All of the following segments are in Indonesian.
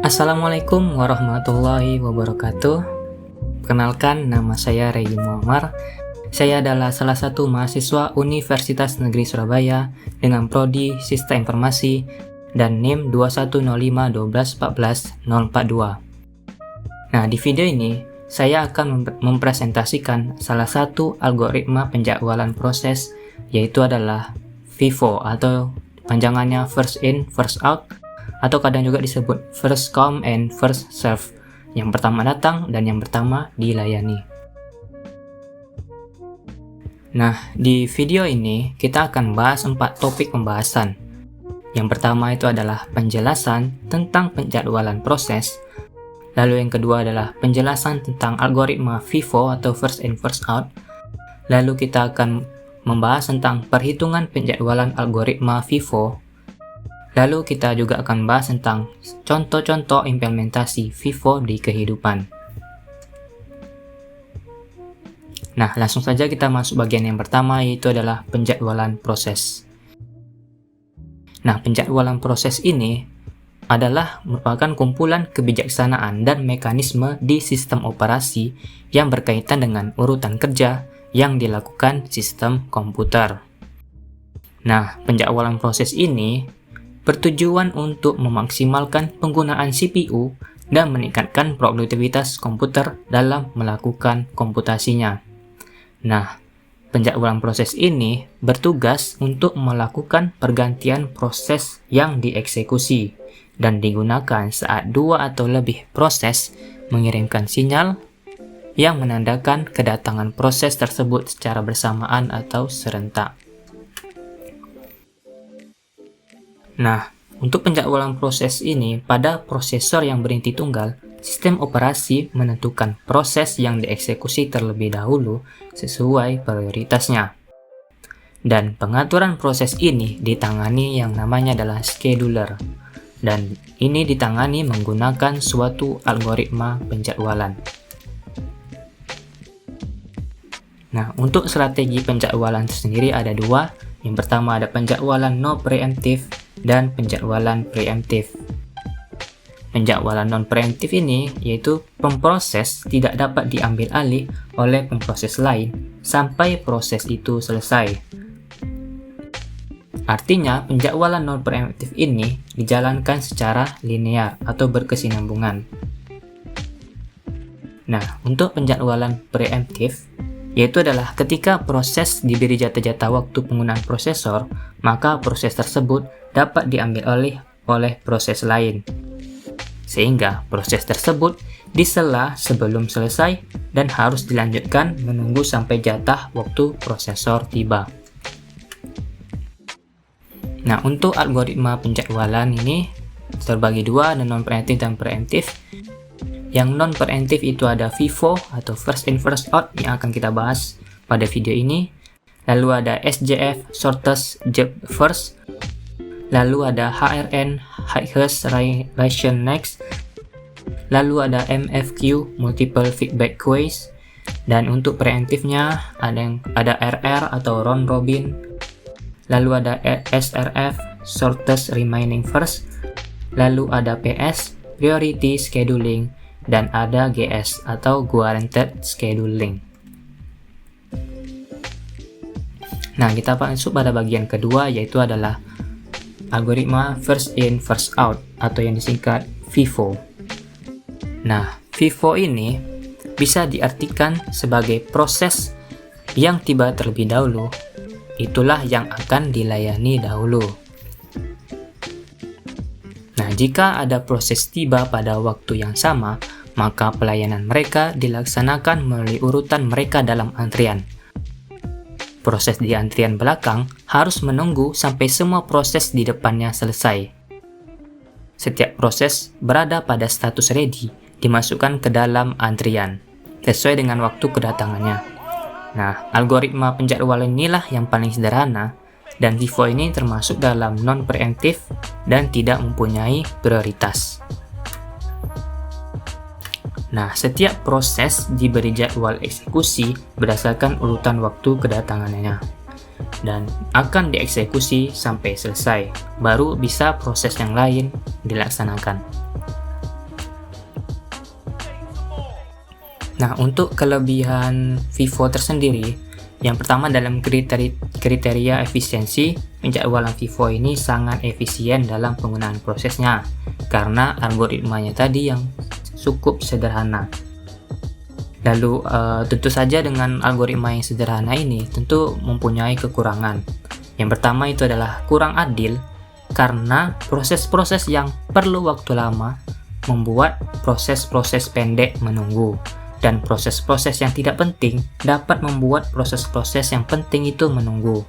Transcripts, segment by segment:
Assalamualaikum warahmatullahi wabarakatuh. Perkenalkan, nama saya Regi Muammar. Saya adalah salah satu mahasiswa Universitas Negeri Surabaya dengan prodi Sistem Informasi dan NIM 2105121442. Nah, di video ini saya akan mempresentasikan salah satu algoritma penjadwalan proses, yaitu adalah FIFO atau panjangannya First In, First Out, atau kadang juga disebut first come and first serve, yang pertama datang dan yang pertama dilayani. Nah, di video ini kita akan bahas 4 topik pembahasan. Yang pertama itu adalah penjelasan tentang penjadwalan proses, lalu yang kedua adalah penjelasan tentang algoritma FIFO atau first in first out, lalu kita akan membahas tentang perhitungan penjadwalan algoritma FIFO. Lalu kita juga akan bahas tentang contoh-contoh implementasi FIFO di kehidupan. Nah, langsung saja kita masuk bagian yang pertama, yaitu adalah penjadwalan proses. Nah, penjadwalan proses ini adalah merupakan kumpulan kebijaksanaan dan mekanisme di sistem operasi yang berkaitan dengan urutan kerja yang dilakukan sistem komputer. Nah, penjadwalan proses ini bertujuan untuk memaksimalkan penggunaan CPU dan meningkatkan produktivitas komputer dalam melakukan komputasinya. Nah, penjadwalan proses ini bertugas untuk melakukan pergantian proses yang dieksekusi dan digunakan saat 2 atau lebih proses mengirimkan sinyal yang menandakan kedatangan proses tersebut secara bersamaan atau serentak. Nah, untuk penjadwalan proses ini, pada prosesor yang berinti tunggal, sistem operasi menentukan proses yang dieksekusi terlebih dahulu sesuai prioritasnya. Dan pengaturan proses ini ditangani yang namanya adalah scheduler. Dan ini ditangani menggunakan suatu algoritma penjadwalan. Nah, untuk strategi penjadwalan sendiri ada 2. Yang pertama ada penjadwalan non-preemptif dan penjadwalan preemptif. Penjadwalan non-preemptif ini yaitu pemproses tidak dapat diambil alih oleh pemproses lain sampai proses itu selesai. Artinya, penjadwalan non-preemptif ini dijalankan secara linear atau berkesinambungan. Nah, untuk penjadwalan preemptif yaitu adalah ketika proses diberi jatah-jatah waktu penggunaan prosesor, maka proses tersebut dapat diambil alih oleh proses lain. Sehingga proses tersebut disela sebelum selesai dan harus dilanjutkan menunggu sampai jatah waktu prosesor tiba. Nah, untuk algoritma penjadwalan ini terbagi 2, ada non-preemptif dan preemptif. Yang non-preemptif itu ada FIFO atau first in first out yang akan kita bahas pada video ini. Lalu ada SJF, shortest job first. Lalu ada HRN, highest ration next. Lalu ada MFQ, multiple feedback quiz. Dan untuk preemptifnya ada RR atau round robin. Lalu ada SRF, shortest remaining first. Lalu ada PS, priority scheduling. Dan ada GS atau guaranteed scheduling. Nah, kita masuk pada bagian kedua, yaitu adalah algoritma first in first out atau yang disingkat FIFO. Nah, FIFO ini bisa diartikan sebagai proses yang tiba terlebih dahulu, itulah yang akan dilayani dahulu. Nah, jika ada proses tiba pada waktu yang sama, maka pelayanan mereka dilaksanakan melalui urutan mereka dalam antrian. Proses di antrian belakang harus menunggu sampai semua proses di depannya selesai. Setiap proses berada pada status ready, dimasukkan ke dalam antrian, sesuai dengan waktu kedatangannya. Nah, algoritma penjadwalan inilah yang paling sederhana, dan FIFO ini termasuk dalam non-preemptif dan tidak mempunyai prioritas. Nah, setiap proses diberi jadwal eksekusi berdasarkan urutan waktu kedatangannya dan akan dieksekusi sampai selesai, baru bisa proses yang lain dilaksanakan. Nah, untuk kelebihan FIFO tersendiri, yang pertama dalam kriteria efisiensi, penjadwalan FIFO ini sangat efisien dalam penggunaan prosesnya karena algoritmanya tadi yang cukup sederhana. Lalu tentu saja dengan algoritma yang sederhana ini tentu mempunyai kekurangan. Yang pertama itu adalah kurang adil karena proses-proses yang perlu waktu lama membuat proses-proses pendek menunggu, dan proses-proses yang tidak penting dapat membuat proses-proses yang penting itu menunggu.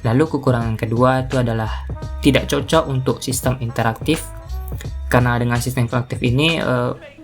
Lalu kekurangan kedua itu adalah tidak cocok untuk sistem interaktif, karena dengan sistem interaktif ini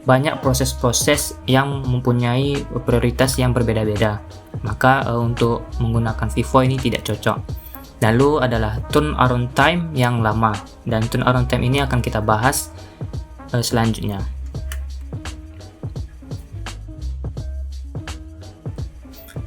banyak proses-proses yang mempunyai prioritas yang berbeda-beda, maka untuk menggunakan FIFO ini tidak cocok. Lalu adalah turnaround time yang lama, dan turnaround time ini akan kita bahas selanjutnya.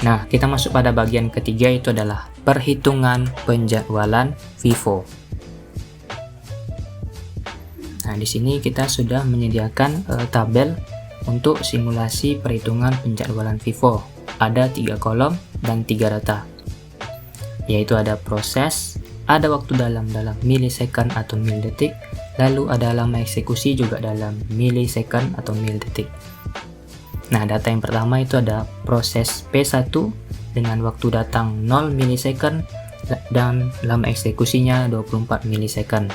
Nah, kita masuk pada bagian ketiga, itu adalah perhitungan penjadwalan FIFO. Nah, di sini kita sudah menyediakan tabel untuk simulasi perhitungan penjadwalan FIFO. Ada 3 kolom dan 3 data, yaitu ada proses, ada waktu dalam milisecond atau milidetik, lalu ada lama eksekusi juga dalam milisecond atau milidetik. Nah, data yang pertama itu ada proses P1 dengan waktu datang 0 milisecond dan lama eksekusinya 24 milisecond.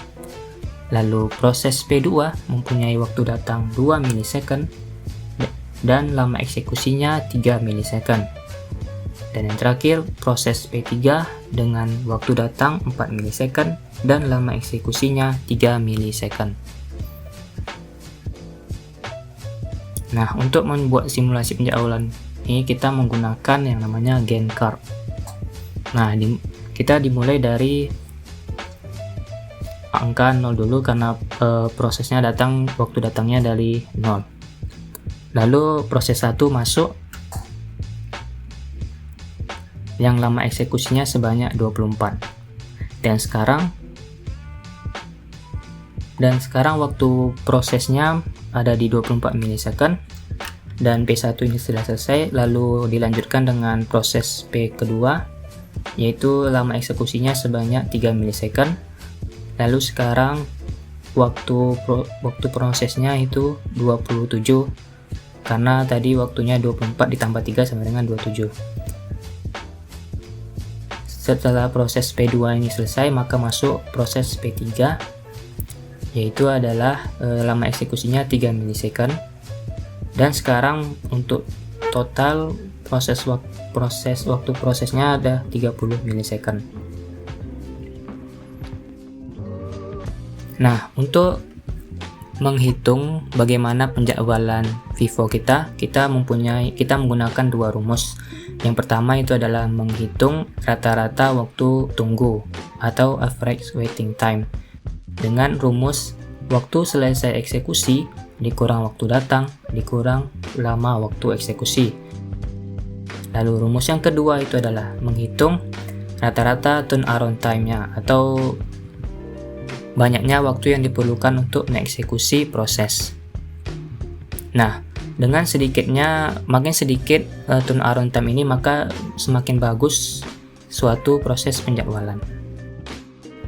Lalu proses P2 mempunyai waktu datang 2 milisecond dan lama eksekusinya 3 milisecond. Dan yang terakhir, proses P3 dengan waktu datang 4 milisecond dan lama eksekusinya 3 milisecond. Nah, untuk membuat simulasi penjadwalan ini kita menggunakan yang namanya Gantt chart. Nah, kita dimulai dari angka 0 dulu karena prosesnya waktu datangnya dari 0. Lalu proses 1 masuk yang lama eksekusinya sebanyak 24. Dan sekarang waktu prosesnya ada di 24 milisecond, dan P1 ini sudah selesai. Lalu dilanjutkan dengan proses P kedua, yaitu lama eksekusinya sebanyak 3 milisecond. Lalu sekarang waktu prosesnya itu 27, karena tadi waktunya 24 ditambah 3 sama dengan 27. Setelah proses P2 ini selesai, maka masuk proses P3, yaitu adalah lama eksekusinya 3 milisecond. Dan sekarang untuk total waktu prosesnya ada 30 milisecond. Nah, untuk menghitung bagaimana penjadwalan FIFO kita menggunakan 2 rumus. Yang pertama itu adalah menghitung rata-rata waktu tunggu atau average waiting time dengan rumus waktu selesai eksekusi dikurang waktu datang dikurang lama waktu eksekusi. Lalu rumus yang kedua itu adalah menghitung rata-rata turnaround time-nya atau banyaknya waktu yang diperlukan untuk mengeksekusi proses. Nah, dengan makin sedikit turnaround time ini, maka semakin bagus suatu proses penjadwalan.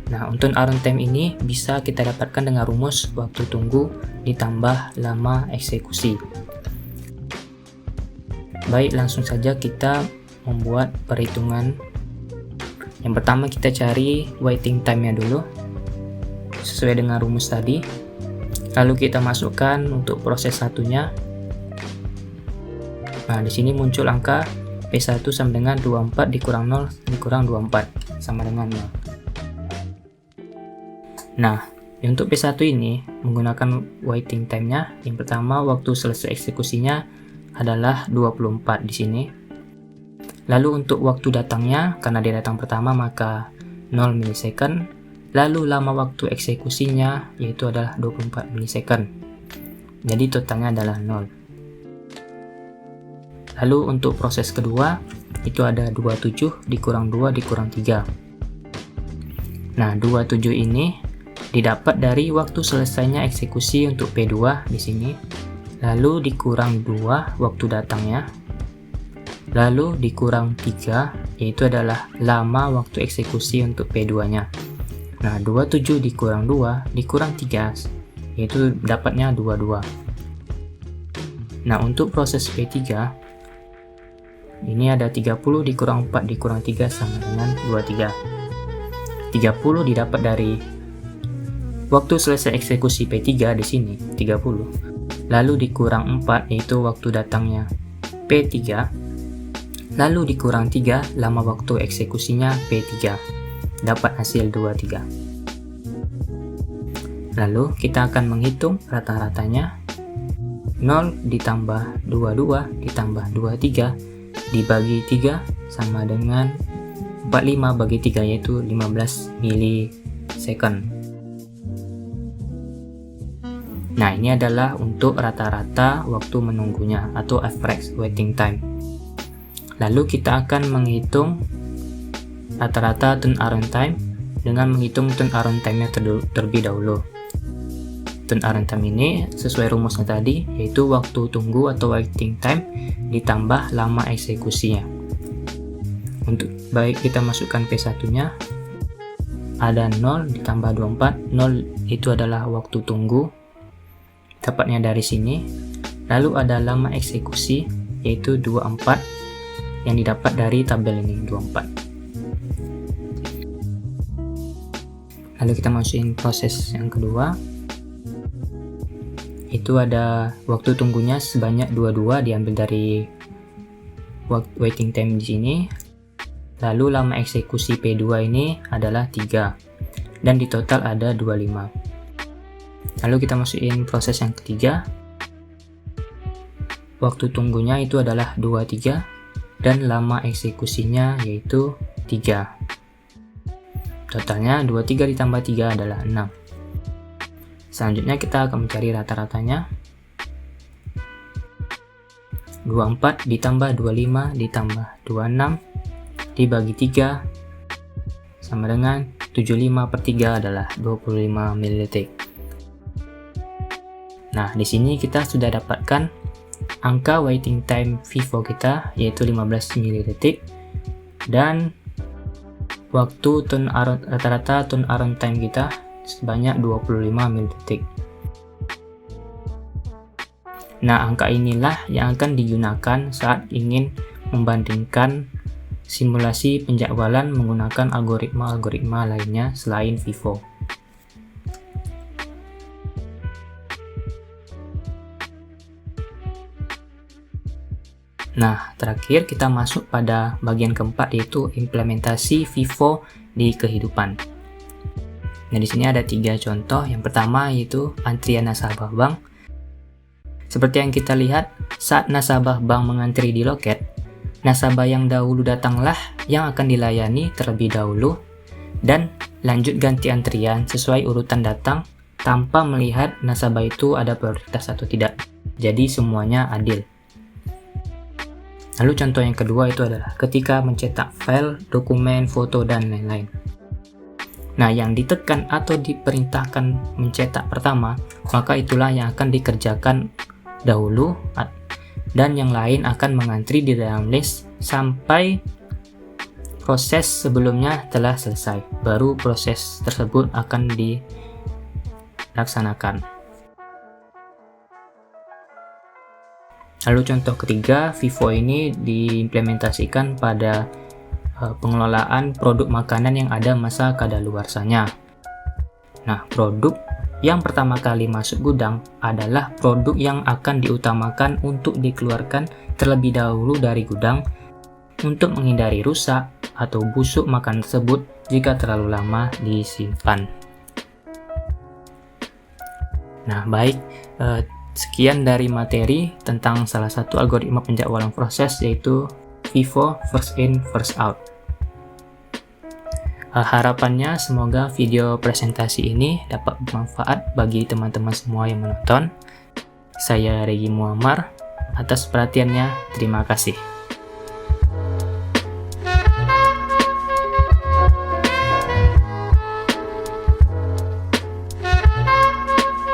Nah, untuk turnaround time ini bisa kita dapatkan dengan rumus waktu tunggu ditambah lama eksekusi. Baik, langsung saja kita membuat perhitungan. Yang pertama kita cari waiting time-nya dulu sesuai dengan rumus tadi. Lalu kita masukkan untuk proses satunya. Nah, di sini muncul angka P1 sama dengan 24 dikurang 0 dikurang 24 sama dengan 0. Nah, untuk P1 ini menggunakan waiting time-nya. Yang pertama, waktu selesai eksekusinya adalah 24 di sini. Lalu untuk waktu datangnya, karena dia datang pertama maka 0 milisecond. Lalu lama waktu eksekusinya yaitu adalah 24 milisecond. Jadi totalnya adalah 0. Lalu untuk proses kedua itu ada 27 dikurang 2 dikurang 3. Nah, 27 ini didapat dari waktu selesainya eksekusi untuk P2 di sini. lalu dikurang 2 waktu datangnya, lalu dikurang 3, yaitu adalah lama waktu eksekusi untuk P2-nya. Nah, 27 dikurang 2 dikurang 3, yaitu dapatnya 22. Nah, untuk proses P3, ini ada 30 dikurang 4 dikurang 3 sama dengan 23. 30 didapat dari waktu selesai eksekusi P3 di sini, 30. Lalu dikurang 4, yaitu waktu datangnya P3. Lalu dikurang 3, lama waktu eksekusinya P3. Dapat hasil 23. Lalu kita akan menghitung rata-ratanya. 0 ditambah 22 ditambah 23 dibagi 3 sama dengan 45 bagi 3, yaitu 15 milisecond. Nah, ini adalah untuk rata-rata waktu menunggunya atau average waiting time. Lalu kita akan menghitung rata-rata turnaround time dengan menghitung turnaround time-nya terlebih dahulu. Turnaround time ini sesuai rumusnya tadi, yaitu waktu tunggu atau waiting time ditambah lama eksekusinya. Untuk baik kita masukkan P1-nya, ada 0 ditambah 24, 0 itu adalah waktu tunggu, dapatnya dari sini. Lalu ada lama eksekusi, yaitu 24, yang didapat dari tabel ini, 24. Lalu kita masukin proses yang kedua, itu ada waktu tunggunya sebanyak 22 diambil dari waiting time di sini. Lalu lama eksekusi P2 ini adalah 3 dan di total ada 25. Lalu kita masukin proses yang ketiga. Waktu tunggunya itu adalah 23 dan lama eksekusinya yaitu 3. Totalnya 23 ditambah 3 adalah 6. Selanjutnya kita akan mencari rata-ratanya. 24 ditambah 25 ditambah 26 dibagi 3 sama dengan 75/3 adalah 25 ml. Nah, di sini kita sudah dapatkan angka waiting time FIFO kita, yaitu 15 ml, dan waktu rata-rata turnaround time kita sebanyak 25 ml. Nah, angka inilah yang akan digunakan saat ingin membandingkan simulasi penjadwalan menggunakan algoritma-algoritma lainnya selain FIFO. Nah, terakhir kita masuk pada bagian keempat, yaitu implementasi FIFO di kehidupan. Nah, di sini ada 3 contoh. Yang pertama yaitu antrian nasabah bank. Seperti yang kita lihat, saat nasabah bank mengantri di loket, nasabah yang dahulu datanglah yang akan dilayani terlebih dahulu dan lanjut ganti antrian sesuai urutan datang tanpa melihat nasabah itu ada prioritas atau tidak. Jadi semuanya adil. Lalu contoh yang kedua itu adalah ketika mencetak file, dokumen, foto, dan lain-lain. Nah, yang ditekan atau diperintahkan mencetak pertama, maka itulah yang akan dikerjakan dahulu dan yang lain akan mengantri di dalam list sampai proses sebelumnya telah selesai. Baru proses tersebut akan dilaksanakan. Lalu contoh ketiga, FIFO ini diimplementasikan pada pengelolaan produk makanan yang ada masa kadaluarsanya. Nah, produk yang pertama kali masuk gudang adalah produk yang akan diutamakan untuk dikeluarkan terlebih dahulu dari gudang untuk menghindari rusak atau busuk makanan tersebut jika terlalu lama disimpan. Nah, baik, sekian dari materi tentang salah satu algoritma penjadwalan proses, yaitu FIFO, first in, first out. Harapannya semoga video presentasi ini dapat bermanfaat bagi teman-teman semua yang menonton. Saya Regi Muammar, atas perhatiannya terima kasih.